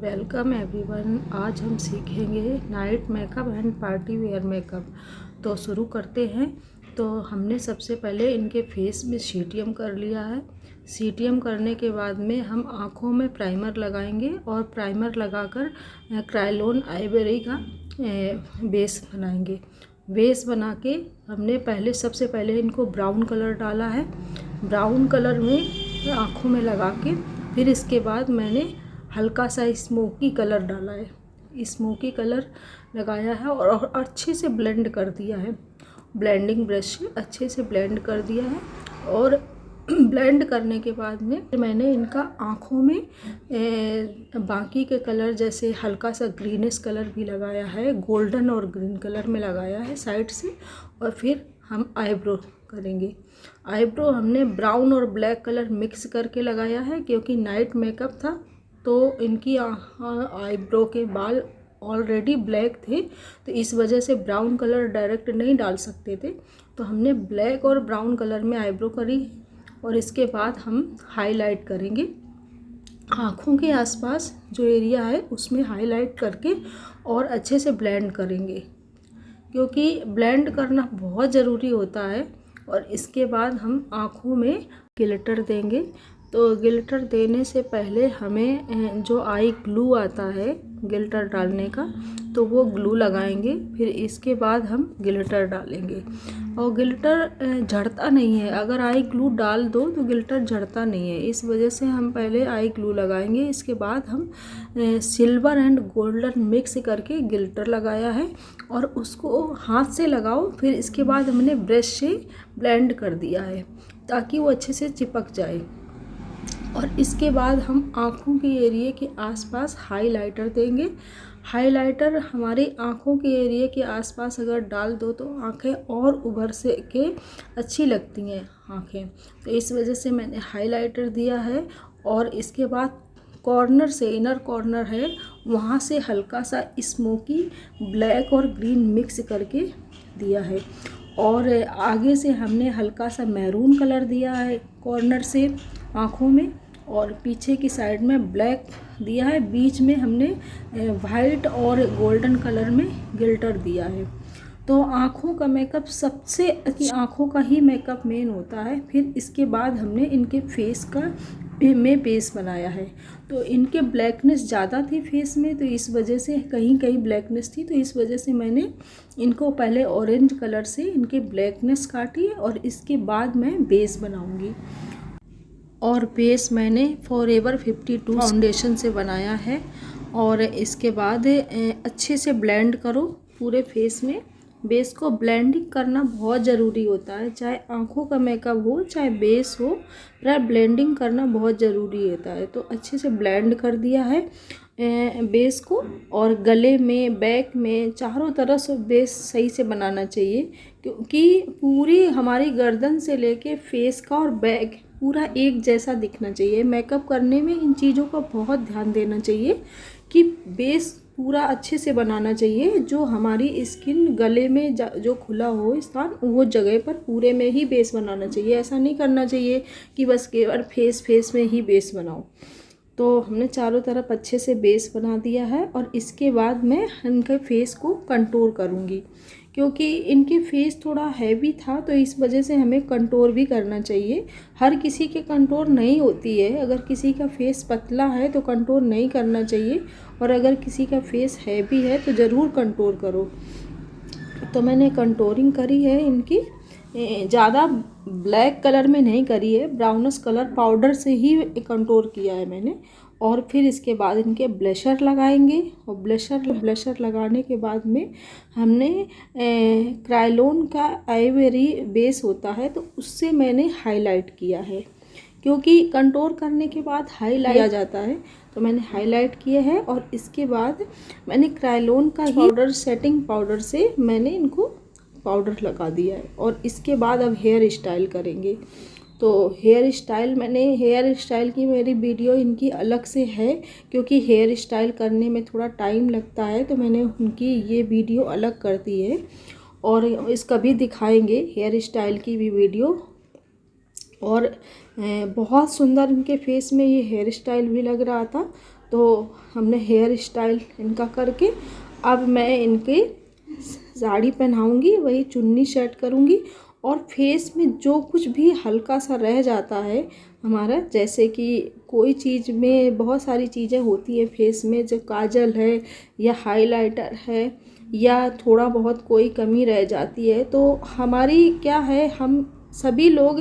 Welcome everyone. आज हम सीखेंगे night makeup and party wear makeup. तो शुरू करते हैं। तो हमने सबसे पहले इनके फेस में सीटीएम कर लिया है। सीटीएम करने के बाद में हम आँखों में प्राइमर लगाएंगे और प्राइमर लगाकर क्रायोलोन आइवरी का बेस बनाएंगे। बेस बना के हमने सबसे पहले इनको ब्राउन कलर डाला है। ब्राउन कलर में आँखों में लगा के फिर इसके बाद मैंने हल्का सा स्मोकी कलर डाला है। स्मोकी कलर लगाया है और अच्छे से ब्लेंड कर दिया है। ब्लेंडिंग ब्रश से अच्छे से ब्लेंड कर दिया है। और ब्लेंड करने के बाद में मैंने इनका आँखों में बाकी के कलर जैसे हल्का सा ग्रीनिश कलर भी लगाया है, गोल्डन और ग्रीन कलर में लगाया है साइड से। और फिर हम आईब्रो करेंगे। आईब्रो हमने ब्राउन और ब्लैक कलर मिक्स करके लगाया है क्योंकि नाइट मेकअप था तो इनकी आईब्रो के बाल ऑलरेडी ब्लैक थे, तो इस वजह से ब्राउन कलर डायरेक्ट नहीं डाल सकते थे। तो हमने ब्लैक और ब्राउन कलर में आईब्रो करी और इसके बाद हम हाईलाइट करेंगे। आँखों के आसपास जो एरिया है उसमें हाईलाइट करके और अच्छे से ब्लेंड करेंगे क्योंकि ब्लेंड करना बहुत ज़रूरी होता है। और इसके बाद हम आँखों में ग्लिटर देंगे। तो ग्लिटर देने से पहले हमें जो आई ग्लू आता है ग्लिटर डालने का, तो वो ग्लू लगाएंगे। फिर इसके बाद हम ग्लिटर डालेंगे। और ग्लिटर झड़ता नहीं है, अगर आई ग्लू डाल दो तो ग्लिटर झड़ता नहीं है। इस वजह से हम पहले आई ग्लू लगाएंगे। इसके बाद हम सिल्वर एंड गोल्डन मिक्स करके ग्लिटर लगाया है और उसको हाथ से लगाओ। फिर इसके बाद हमने ब्रश से ब्लेंड कर दिया है ताकि वो अच्छे से चिपक जाए। और इसके बाद हम आँखों के एरिया के आसपास हाइलाइटर देंगे। हाइलाइटर हमारी आँखों के एरिया के आसपास अगर डाल दो तो आँखें और उभर से के अच्छी लगती हैं आँखें, तो इस वजह से मैंने हाइलाइटर दिया है। और इसके बाद कॉर्नर से इनर कॉर्नर है वहाँ से हल्का सा स्मोकी ब्लैक और ग्रीन मिक्स करके दिया है। और आगे से हमने हल्का सा मैरून कलर दिया है कॉर्नर से आँखों में, और पीछे की साइड में ब्लैक दिया है। बीच में हमने वाइट और गोल्डन कलर में ग्लिटर दिया है। तो आँखों का मेकअप सबसे अच्छी आँखों का ही मेकअप मेन होता है। फिर इसके बाद हमने इनके फेस का में बेस बनाया है। तो इनके ब्लैकनेस ज़्यादा थी फेस में, तो इस वजह से कहीं कहीं ब्लैकनेस थी, तो इस वजह से मैंने इनको पहले ऑरेंज कलर से इनके ब्लैकनेस काटी और इसके बाद मैं बेस बनाऊंगी। और बेस मैंने फॉरएवर 52 फाउंडेशन से बनाया है। और इसके बाद अच्छे से ब्लेंड करो पूरे फेस में। बेस को ब्लेंडिंग करना बहुत ज़रूरी होता है, चाहे आँखों का मेकअप हो चाहे बेस हो, पर ब्लेंडिंग करना बहुत ज़रूरी होता है। तो अच्छे से ब्लेंड कर दिया है बेस को। और गले में, बैक में, चारों तरफ से बेस सही से बनाना चाहिए क्योंकि पूरी हमारी गर्दन से लेके फेस का और बैक पूरा एक जैसा दिखना चाहिए। मेकअप करने में इन चीज़ों का बहुत ध्यान देना चाहिए कि बेस पूरा अच्छे से बनाना चाहिए। जो हमारी स्किन गले में जो खुला हो स्थान, वो जगह पर पूरे में ही बेस बनाना चाहिए। ऐसा नहीं करना चाहिए कि बस केवल फेस में ही बेस बनाओ। तो हमने चारों तरफ अच्छे से बेस बना दिया है। और इसके बाद मैं इनके फेस को कंटूर करूँगी क्योंकि इनके फेस थोड़ा हैवी था, तो इस वजह से हमें कंटूर भी करना चाहिए। हर किसी के कंटूर नहीं होती है। अगर किसी का फेस पतला है तो कंटूर नहीं करना चाहिए, और अगर किसी का फेस हैवी है तो ज़रूर कंटूर करो। तो मैंने कंटूरिंग करी है इनकी, ज़्यादा ब्लैक कलर में नहीं करी है, ब्राउनस कलर पाउडर से ही कंटूर किया है मैंने। और फिर इसके बाद इनके ब्लशर लगाएंगे। और ब्लशर लगाने के बाद में हमने क्रायोलोन का आइवरी बेस होता है, तो उससे मैंने हाईलाइट किया है क्योंकि कंटूर करने के बाद हाईलाइट किया जाता है, तो मैंने हाईलाइट किया है। और इसके बाद मैंने क्रायोलोन का पाउडर, सेटिंग पाउडर से मैंने इनको पाउडर लगा दिया है। और इसके बाद अब हेयर स्टाइल करेंगे। तो हेयर स्टाइल की मेरी वीडियो इनकी अलग से है क्योंकि हेयर स्टाइल करने में थोड़ा टाइम लगता है, तो मैंने उनकी ये वीडियो अलग कर दी है। और इसका भी दिखाएंगे हेयर स्टाइल की भी वीडियो। और बहुत सुंदर इनके फेस में ये हेयर स्टाइल भी लग रहा था, तो हमने हेयर स्टाइल इनका करके अब मैं इनके साड़ी पहनाऊँगी, वही चुन्नी सेट करूँगी और फेस में जो कुछ भी हल्का सा रह जाता है हमारा, जैसे कि कोई चीज़ में बहुत सारी चीज़ें होती है फेस में, जो काजल है या हाइलाइटर है या थोड़ा बहुत कोई कमी रह जाती है, तो हमारी क्या है, हम सभी लोग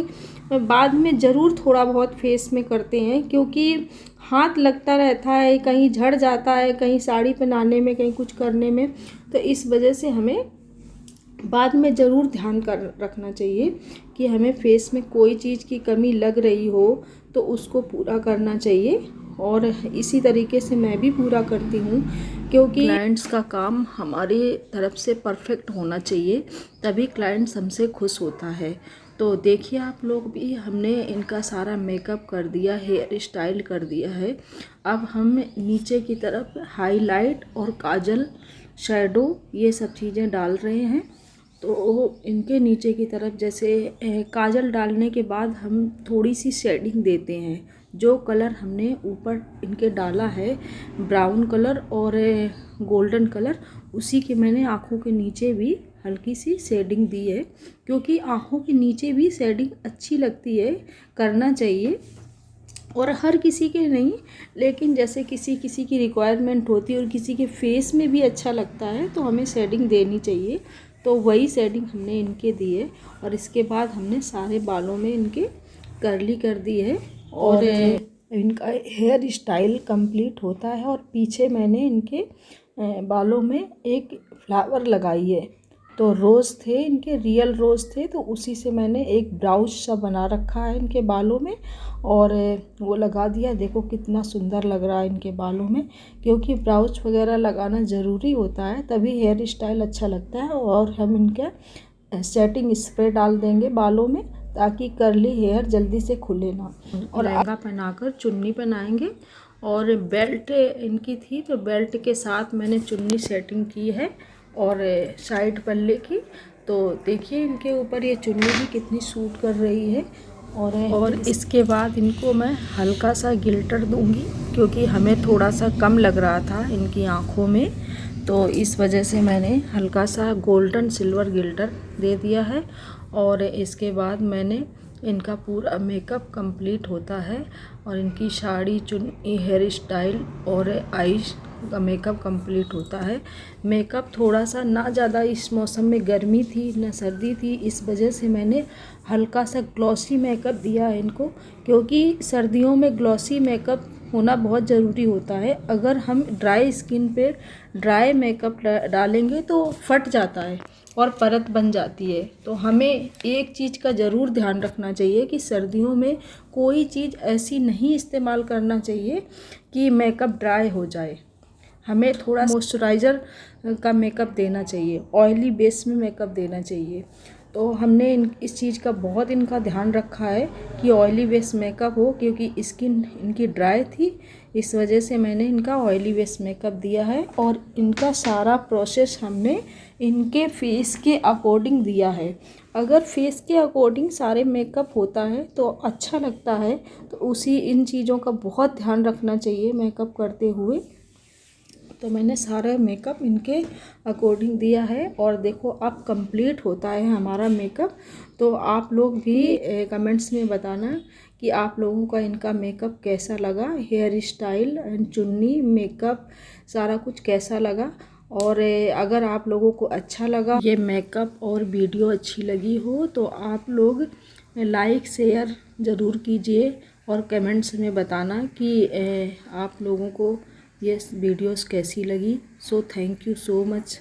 बाद में ज़रूर थोड़ा बहुत फेस में करते हैं, क्योंकि हाथ लगता रहता है, कहीं झड़ जाता है, कहीं साड़ी पहनाने में, कहीं कुछ करने में, तो इस वजह से हमें बाद में ज़रूर ध्यान कर रखना चाहिए कि हमें फेस में कोई चीज़ की कमी लग रही हो तो उसको पूरा करना चाहिए। और इसी तरीके से मैं भी पूरा करती हूँ, क्योंकि क्लाइंट्स का काम हमारे तरफ से परफेक्ट होना चाहिए, तभी क्लाइंट्स हमसे खुश होता है। तो देखिए आप लोग भी, हमने इनका सारा मेकअप कर दिया, हेयर स्टाइल कर दिया है। अब हम नीचे की तरफ हाईलाइट और काजल, शैडो, ये सब चीज़ें डाल रहे हैं। तो इनके नीचे की तरफ जैसे काजल डालने के बाद हम थोड़ी सी शेडिंग देते हैं। जो कलर हमने ऊपर इनके डाला है, ब्राउन कलर और गोल्डन कलर, उसी के मैंने आँखों के नीचे भी हल्की सी शेडिंग दी है, क्योंकि आँखों के नीचे भी शेडिंग अच्छी लगती है, करना चाहिए। और हर किसी के नहीं, लेकिन जैसे किसी किसी की रिक्वायरमेंट होती है और किसी के फेस में भी अच्छा लगता है तो हमें शेडिंग देनी चाहिए। तो वही शेडिंग हमने इनके दी है और इसके बाद हमने सारे बालों में इनके कर्ली कर दी है और इनका हेयर स्टाइल कंप्लीट होता है। और पीछे मैंने इनके बालों में एक फ्लावर लगाई है, तो रोज़ थे इनके, रियल रोज़ थे, तो उसी से मैंने एक ब्राउज सा बना रखा है इनके बालों में और वो लगा दिया। देखो कितना सुंदर लग रहा है इनके बालों में, क्योंकि ब्राउज वगैरह लगाना ज़रूरी होता है, तभी हेयर स्टाइल अच्छा लगता है। और हम इनका सेटिंग स्प्रे डाल देंगे बालों में, ताकि कर्ली हेयर जल्दी से खुले ना। और लहंगा पहनाकर चुन्नी पहनाएंगे और बेल्ट इनकी थी, तो बेल्ट के साथ मैंने चुन्नी सेटिंग की है और साइड पल्ले की। तो देखिए इनके ऊपर ये चुन्नी भी कितनी सूट कर रही है। और इसके बाद इनको मैं हल्का सा गिल्टर दूंगी, क्योंकि हमें थोड़ा सा कम लग रहा था इनकी आँखों में, तो इस वजह से मैंने हल्का सा गोल्डन सिल्वर गिल्टर दे दिया है। और इसके बाद मैंने इनका पूरा मेकअप कंप्लीट होता है और इनकी साड़ी, चुन्नी, हेयर स्टाइल और आईज का मेकअप कंप्लीट होता है। मेकअप थोड़ा सा ना ज़्यादा, इस मौसम में गर्मी थी ना सर्दी थी, इस वजह से मैंने हल्का सा ग्लॉसी मेकअप दिया है इनको, क्योंकि सर्दियों में ग्लॉसी मेकअप होना बहुत ज़रूरी होता है। अगर हम ड्राई स्किन पे ड्राई मेकअप डालेंगे तो फट जाता है और परत बन जाती है। तो हमें एक चीज़ का ज़रूर ध्यान रखना चाहिए कि सर्दियों में कोई चीज़ ऐसी नहीं इस्तेमाल करना चाहिए कि मेकअप ड्राई हो जाए। हमें थोड़ा मॉइस्चराइज़र का मेकअप देना चाहिए, ऑयली बेस में मेकअप देना चाहिए। तो हमने इस चीज़ का बहुत इनका ध्यान रखा है कि ऑयली बेस मेकअप हो, क्योंकि स्किन इनकी ड्राई थी, इस वजह से मैंने इनका ऑयली बेस मेकअप दिया है। और इनका सारा प्रोसेस हमने इनके फेस के अकॉर्डिंग दिया है। अगर फेस के अकॉर्डिंग सारे मेकअप होता है तो अच्छा लगता है, तो उसी इन चीज़ों का बहुत ध्यान रखना चाहिए मेकअप करते हुए। तो मैंने सारा मेकअप इनके अकॉर्डिंग दिया है और देखो अब कंप्लीट होता है हमारा मेकअप। तो आप लोग भी कमेंट्स में बताना कि आप लोगों का इनका मेकअप कैसा लगा, हेयर स्टाइल एंड चुन्नी मेकअप सारा कुछ कैसा लगा। और अगर आप लोगों को अच्छा लगा ये मेकअप और वीडियो अच्छी लगी हो तो आप लोग लाइक शेयर ज़रूर कीजिए और कमेंट्स में बताना कि आप लोगों को ये वीडियोस कैसी लगी। So thank you so much.